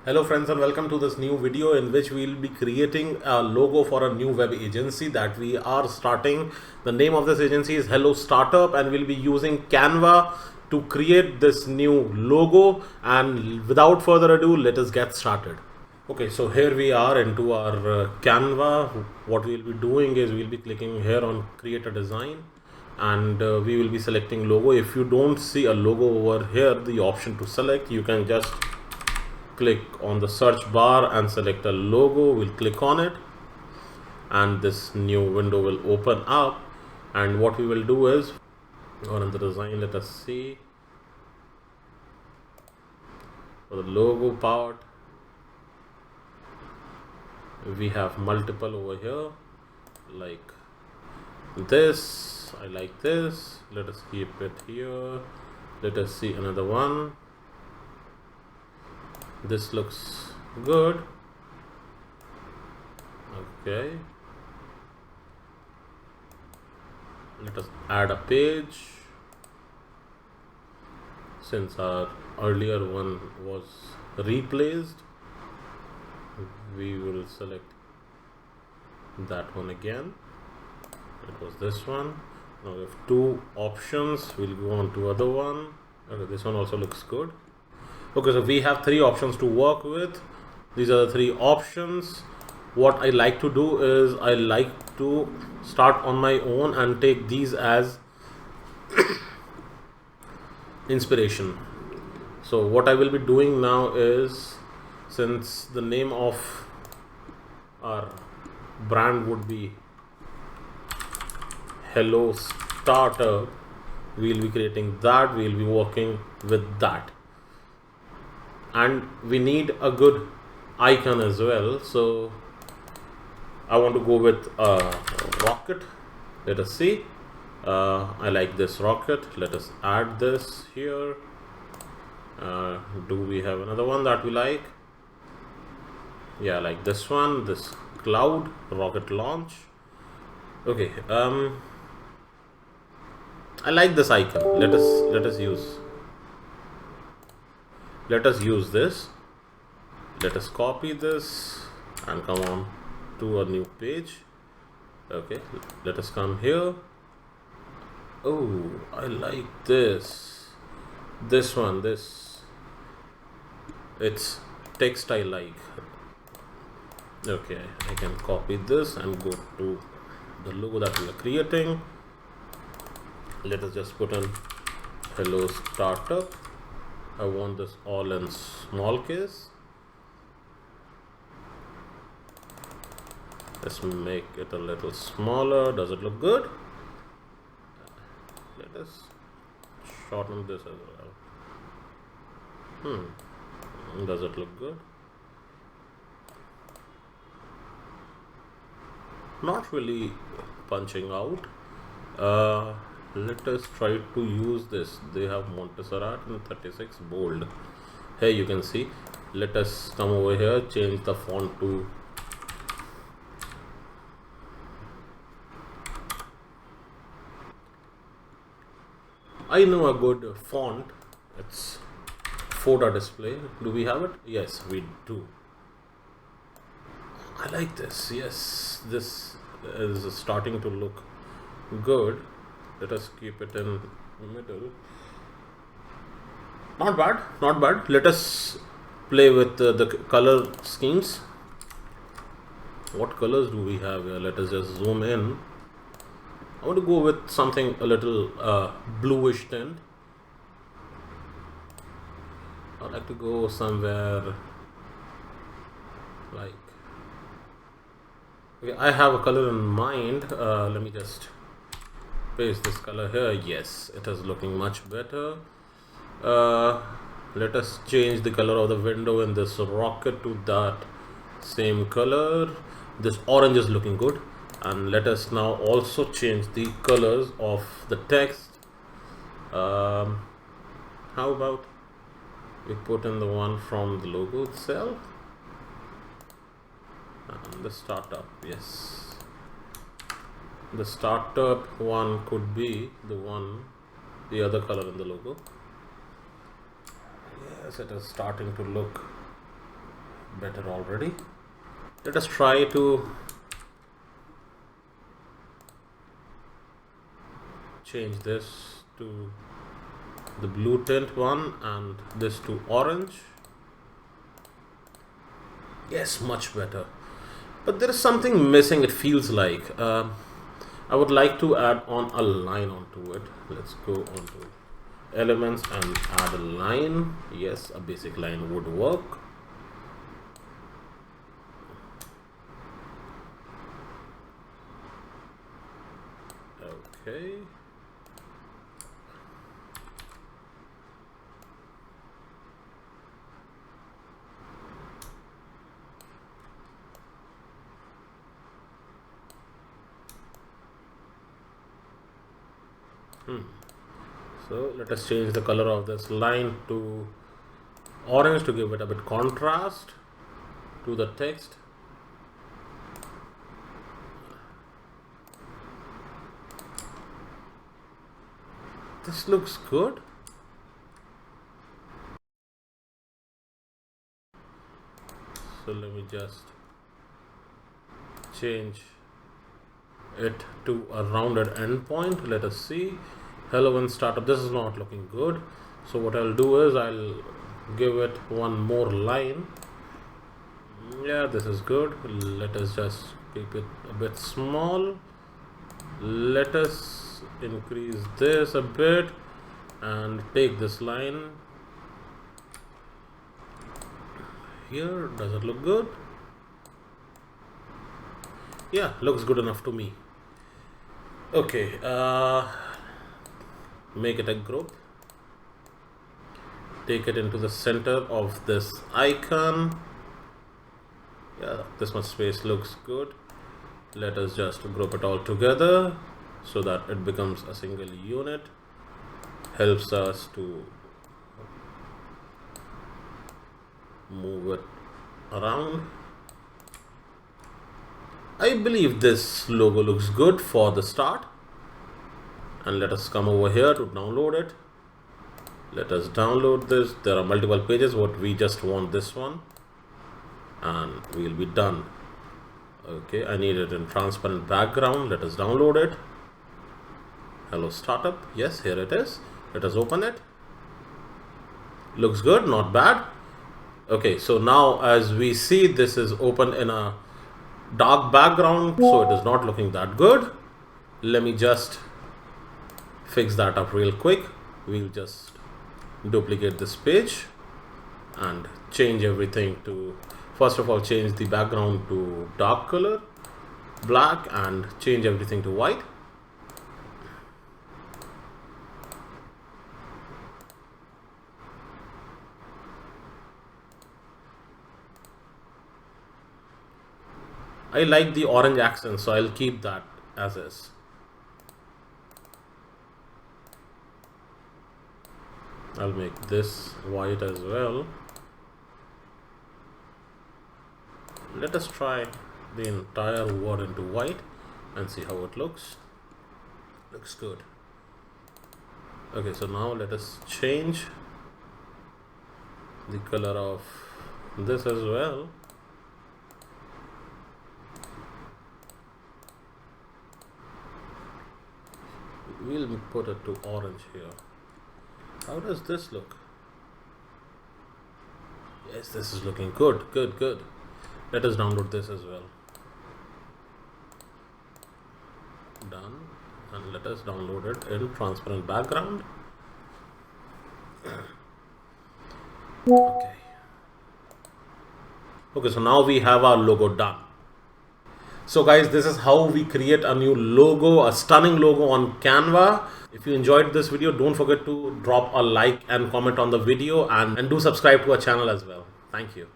Hello friends and welcome to this new video in which we will be creating a logo for a new web agency that we are starting. The name of this agency is Hello Startup and we'll be using Canva to create this new logo, and without further ado let us get started. Okay, so here we are into our Canva. What we'll be doing is we'll be clicking here on create a design and we will be selecting logo. If you don't see a logo over here, the option to select, you can just click on the search bar and select a logo. We'll click on it and this new window will open up, and what we will do is, or in the design, let us see for the logo part we have multiple over here like this. I like this. Let us keep it here. Let us see another one. This looks good. Okay, let us add a page. Since our earlier one was replaced, we will select that one again. It was this one. Now we have two options. We'll go on to other one. Okay, this one also looks good. Okay, so we have three options to work with. These are the three options. What I like to do is I like to start on my own and take these as inspiration. So what I will be doing now is, since the name of our brand would be Hello Startup, we'll be creating that. We'll be working with that. And we need a good icon as well, so I want to go with a rocket. Let us see. I like this rocket. Let us add this here. Do we have another one that we like? Yeah, I like this one, this cloud rocket launch. Okay, I like this icon. Let us use this. Let us copy this and come on to a new page. Okay, let us come here. Oh, I like this one. It's text I like. Okay, I can copy this and go to the logo that we are creating. Let us just put in Hello Startup. I want this all in small case. Let's make it a little smaller. Does it look good? Let us shorten this as well. Does it look good? Not really punching out. Let us try to use this. They have Montserrat and 36 bold. Here you can see. Let us come over here, change the font to I know a good font. It's Foda display. Do we have it? Yes, we do. I like this. Yes, this is starting to look good. Let us keep it in middle. Not bad, not bad. Let us play with the color schemes. What colors do we have here? Let us just zoom in. I want to go with something a little bluish tint. I'd like to go somewhere like, okay, I have a color in mind. Let me just paste this color here. Yes, it is looking much better. Let us change the color of the window in this rocket to that same color. This orange is looking good. And let us now also change the colors of the text. How about we put in the one from the logo itself and the startup. Yes, the startup one could be the other color in the logo. Yes, it is starting to look better already. Let us try to change this to the blue tint one and this to orange. Yes, much better. But there is something missing, it feels like. I would like to add on a line onto it. Let's go onto elements and add a line. Yes, a basic line would work. Okay. So let us change the color of this line to orange to give it a bit contrast to the text. This looks good. So let me just change it to a rounded endpoint. Let us see. Hello and startup. This is not looking good. So what I'll do is I'll give it one more line. Yeah, this is good. Let us just keep it a bit small. Let us increase this a bit and take this line here. Does it look good? Yeah, looks good enough to me. Okay, make it a group. Take it into the center of this icon. Yeah, this much space looks good. Let us just group it all together so that it becomes a single unit. Helps us to move it around. I believe this logo looks good for the start. And let us come over here to download it. Let us download this. There are multiple pages, but we just want this one. And we'll be done. Okay, I need it in transparent background. Let us download it. Hello startup. Yes, here it is. Let us open it. Looks good, not bad. Okay, so now as we see, this is open in a dark background, so it is not looking that good. Let me just fix that up real quick. We'll just duplicate this page and change everything to, first of all, change the background to dark color, black, and change everything to white. I like the orange accent, so I'll keep that as is. I'll make this white as well. Let us try the entire word into white and see how it looks. Looks good. Okay, so now let us change the color of this as well. We'll put it to orange here. How does this look? Yes, this is looking good. Good. Let us download this as well. Done. And let us download it in transparent background. Okay, so now we have our logo done. So guys, this is how we create a new logo, a stunning logo on Canva. If you enjoyed this video, don't forget to drop a like and comment on the video, and do subscribe to our channel as well. Thank you.